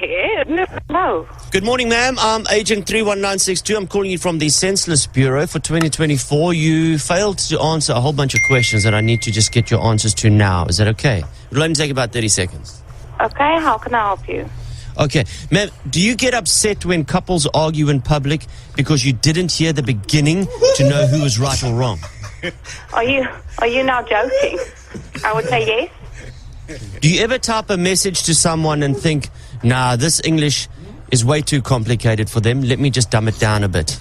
here. No. Good morning, ma'am. I'm Agent 31962. I'm calling you from the Senseless Bureau for 2024. You failed to answer a whole bunch of questions that I need to just get your answers to now. Is that okay? It'll only take about 30 seconds. Okay, how can I help you? Okay. Ma'am, do you get upset when couples argue in public because you didn't hear the beginning to know who was right or wrong? Are you now joking? I would say yes. Do you ever type a message to someone and think, nah, this English is way too complicated for them. Let me just dumb it down a bit.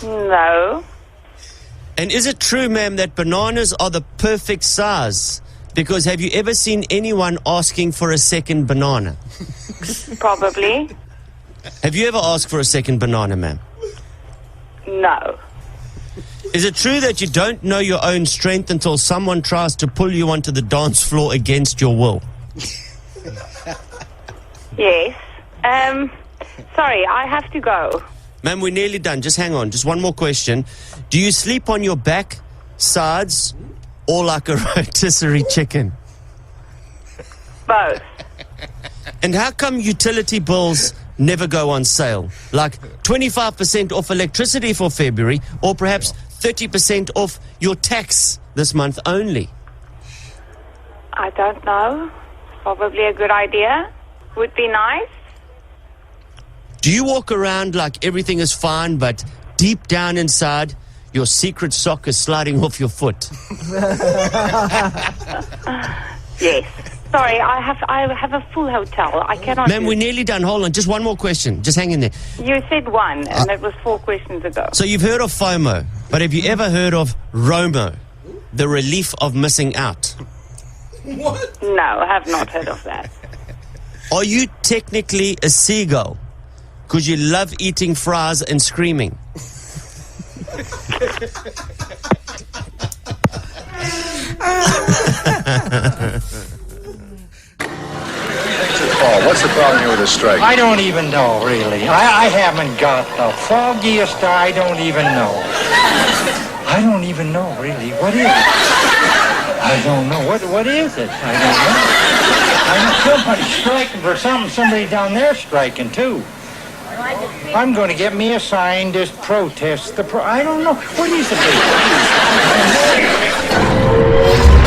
No. And is it true, ma'am, that bananas are the perfect size? Because have you ever seen anyone asking for a second banana? Probably. Have you ever asked for a second banana, ma'am? No. Is it true that you don't know your own strength until someone tries to pull you onto the dance floor against your will? Yes. Sorry, I have to go. Ma'am, we're nearly done. Just hang on. Just one more question. Do you sleep on your back, sides, or like a rotisserie chicken? Both. And how come utility bills never go on sale? Like 25% off electricity for February, or perhaps 30% off your tax this month only? I don't know. Probably a good idea. Would be nice. Do you walk around like everything is fine, but deep down inside, your secret sock is sliding off your foot? Yes. Sorry, I have a full hotel. I cannot. Ma'am, we're nearly done. Hold on. Just one more question. Just hang in there. You said one, and that was 4 questions ago. So you've heard of FOMO, but have you ever heard of ROMO, the relief of missing out? What? No, I have not heard of that. Are you technically a seagull? Because you love eating fries and screaming. Oh, what's the problem here with the strike? I don't even know, really. I haven't got the foggiest, I don't even know. I don't even know, really. What is it? I don't know. What is it? I don't know. I know somebody's striking for something. Somebody down there striking, too. I'm going to get me a sign, just protest the I don't know. What is it?